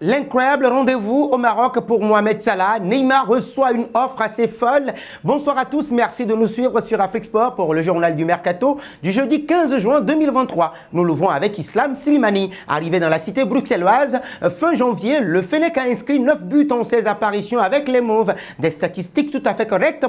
L'incroyable rendez-vous au Maroc pour Mohamed Salah. Neymar reçoit une offre assez folle. Bonsoir à tous, merci de nous suivre sur Afrique Sport pour le journal du Mercato du jeudi 15 juin 2023. Nous l'ouvrons avec Islam Slimani. Arrivé dans la cité bruxelloise, fin janvier, le Fennec a inscrit 9 buts en 16 apparitions avec les Mauves. Des statistiques tout à fait correctes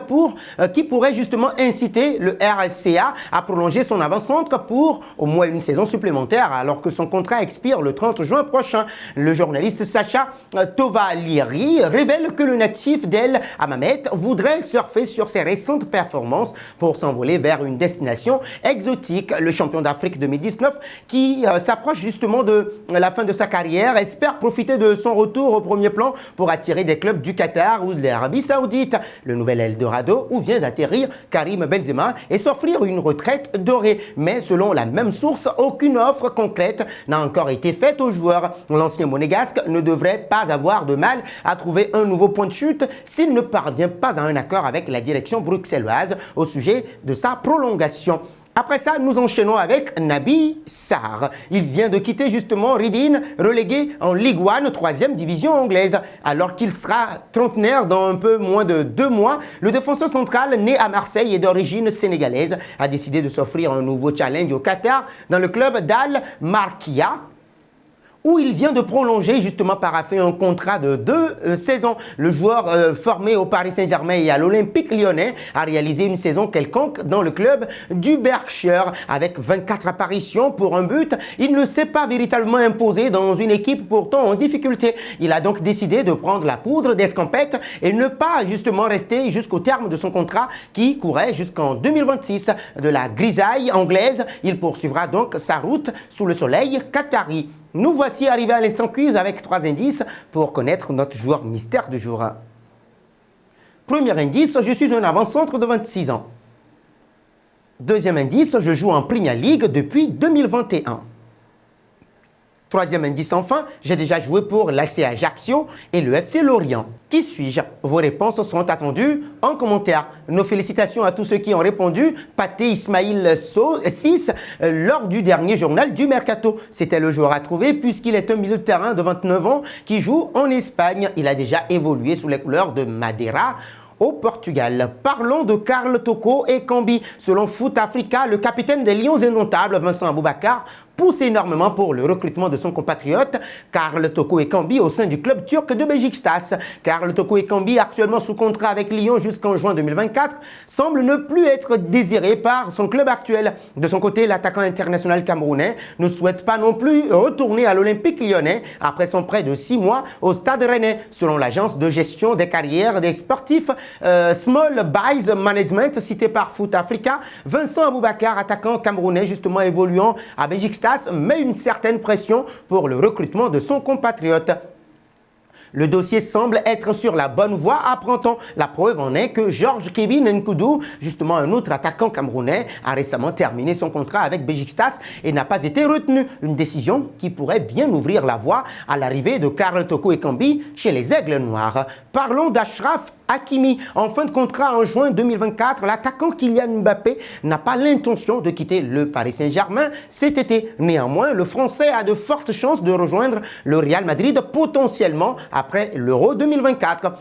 qui pourraient justement inciter le RSCA à prolonger son avant-centre pour au moins une saison supplémentaire alors que son contrat expire le 30 juin prochain. Le journaliste Sacha Tovaliri révèle que le natif d'El Hammamet voudrait surfer sur ses récentes performances pour s'envoler vers une destination exotique. Le champion d'Afrique 2019 qui s'approche justement de la fin de sa carrière espère profiter de son retour au premier plan pour attirer des clubs du Qatar ou de l'Arabie Saoudite, le nouvel Eldorado où vient d'atterrir Karim Benzema et s'offrir une retraite dorée. Mais selon la même source, aucune offre concrète n'a encore été faite aux joueurs. L'ancien monégasque ne devrait pas avoir de mal à trouver un nouveau point de chute s'il ne parvient pas à un accord avec la direction bruxelloise au sujet de sa prolongation. Après ça, nous enchaînons avec Naby Sarr. Il vient de quitter justement Reading, relégué en Ligue 1, 3e division anglaise. Alors qu'il sera trentenaire dans un peu moins de 2 mois, le défenseur central, né à Marseille et d'origine sénégalaise, a décidé de s'offrir un nouveau challenge au Qatar dans le club d'Al Markia, où il vient de prolonger justement par un contrat de 2 saisons. Le joueur formé au Paris Saint-Germain et à l'Olympique Lyonnais a réalisé une saison quelconque dans le club du Berkshire. Avec 24 apparitions pour un but, il ne s'est pas véritablement imposé dans une équipe pourtant en difficulté. Il a donc décidé de prendre la poudre d'escampette et ne pas justement rester jusqu'au terme de son contrat qui courait jusqu'en 2026. De la grisaille anglaise, il poursuivra donc sa route sous le soleil qatari. Nous voici arrivés à l'instant quiz avec 3 indices pour connaître notre joueur mystère du jour. Premier indice, je suis un avant-centre de 26 ans. Deuxième indice, je joue en Premier League depuis 2021. Troisième indice enfin, j'ai déjà joué pour l'AC Ajaccio et le FC Lorient. Qui suis-je? Vos réponses seront attendues en commentaire. Nos félicitations à tous ceux qui ont répondu. Pathé Ismail 6 lors du dernier journal du Mercato. C'était le joueur à trouver puisqu'il est un milieu de terrain de 29 ans qui joue en Espagne. Il a déjà évolué sous les couleurs de Madeira au Portugal. Parlons de Carl Toko Ekambi. Selon Foot Africa, le capitaine des Lions indomptables, Vincent Aboubakar, pousse énormément pour le recrutement de son compatriote Carl Toko Ekambi au sein du club turc de Beşiktaş. Carl Toko Ekambi, actuellement sous contrat avec Lyon jusqu'en juin 2024, semble ne plus être désiré par son club actuel. De son côté, l'attaquant international camerounais ne souhaite pas non plus retourner à l'Olympique lyonnais après son prêt de 6 mois au Stade Rennais. Selon l'agence de gestion des carrières des sportifs Small Buys Management cité par Foot Africa, Vincent Aboubakar, attaquant camerounais justement évoluant à Beşiktaş, met une certaine pression pour le recrutement de son compatriote. Le dossier semble être sur la bonne voie, apprend-on. La preuve en est que Georges Kevin Nkoudou, justement un autre attaquant camerounais, a récemment terminé son contrat avec Beşiktaş et n'a pas été retenu. Une décision qui pourrait bien ouvrir la voie à l'arrivée de Carl Toko Ekambi chez les Aigles Noirs. Parlons d'Achraf Hakimi. En fin de contrat en juin 2024, l'attaquant Kylian Mbappé n'a pas l'intention de quitter le Paris Saint-Germain cet été. Néanmoins, le Français a de fortes chances de rejoindre le Real Madrid potentiellement après l'Euro 2024.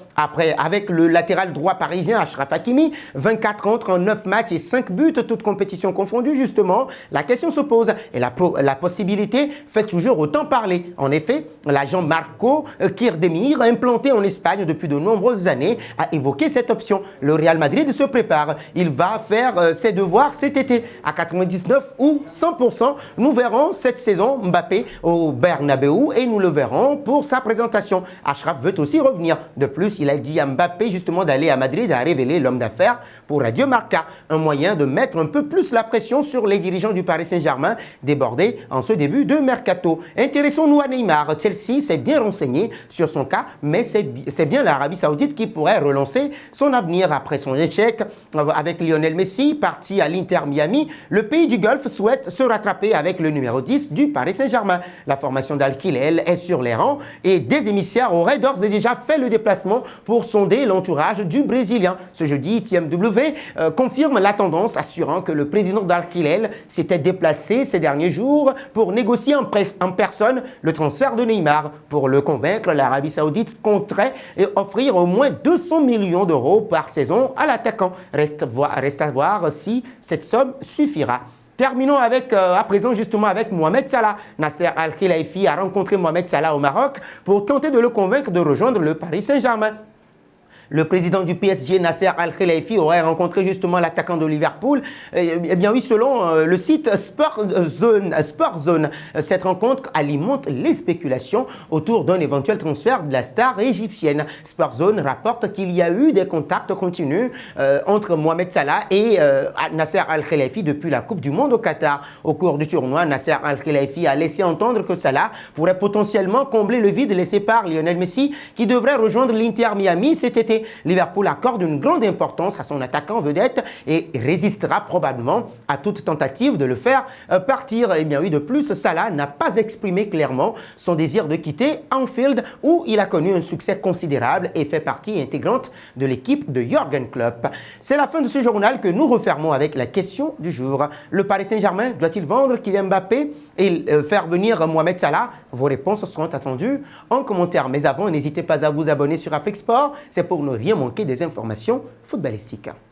Avec le latéral droit parisien Achraf Hakimi, 24 entres en 9 matchs et 5 buts, toutes compétitions confondues justement, la question se pose et la possibilité fait toujours autant parler. En effet, l'agent Marco Kirdemir, implanté en Espagne depuis de nombreuses années, a évoqué cette option. Le Real Madrid se prépare. Il va faire ses devoirs cet été. À 99 ou 100%, nous verrons cette saison Mbappé au Bernabeu et nous le verrons pour sa présentation. Achraf veut aussi revenir. De plus, il a dit à Mbappé justement d'aller à Madrid, a révélé l'homme d'affaires pour Radio Marca. Un moyen de mettre un peu plus la pression sur les dirigeants du Paris Saint-Germain débordés en ce début de Mercato. Intéressons-nous à Neymar. Chelsea s'est bien renseigné sur son cas, mais c'est bien l'Arabie Saoudite qui pourrait relancer son avenir après son échec avec Lionel Messi, parti à l'Inter Miami. Le pays du Golfe souhaite se rattraper avec le numéro 10 du Paris Saint-Germain. La formation d'Al Hilal est sur les rangs et des émissaires auraient d'ores et déjà fait le déplacement pour sonder l'entourage du Brésilien. Ce jeudi, TMW confirme la tendance, assurant que le président d'Al Hilal s'était déplacé ces derniers jours pour négocier en personne le transfert de Neymar. Pour le convaincre, l'Arabie Saoudite compterait offrir au moins 200 millions d'euros par saison à l'attaquant. Reste à voir si cette somme suffira. Terminons à présent justement avec Mohamed Salah. Nasser Al-Khelaifi a rencontré Mohamed Salah au Maroc pour tenter de le convaincre de rejoindre le Paris Saint-Germain. Le président du PSG, Nasser Al-Khelaifi, aurait rencontré justement l'attaquant de Liverpool. Eh bien oui, selon le site Sportzone, cette rencontre alimente les spéculations autour d'un éventuel transfert de la star égyptienne. Sportzone rapporte qu'il y a eu des contacts continus entre Mohamed Salah et Nasser Al-Khelaifi depuis la Coupe du Monde au Qatar. Au cours du tournoi, Nasser Al-Khelaifi a laissé entendre que Salah pourrait potentiellement combler le vide laissé par Lionel Messi, qui devrait rejoindre l'Inter Miami cet été. Liverpool accorde une grande importance à son attaquant vedette et résistera probablement à toute tentative de le faire partir. Et bien oui, de plus, Salah n'a pas exprimé clairement son désir de quitter Anfield, où il a connu un succès considérable et fait partie intégrante de l'équipe de Jürgen Klopp. C'est la fin de ce journal que nous refermons avec la question du jour. Le Paris Saint-Germain doit-il vendre Kylian Mbappé et faire venir Mohamed Salah? Vos réponses seront attendues en commentaire. Mais avant, n'hésitez pas à vous abonner sur Afrique Sport. C'est pour ne rien manquer des informations footballistiques.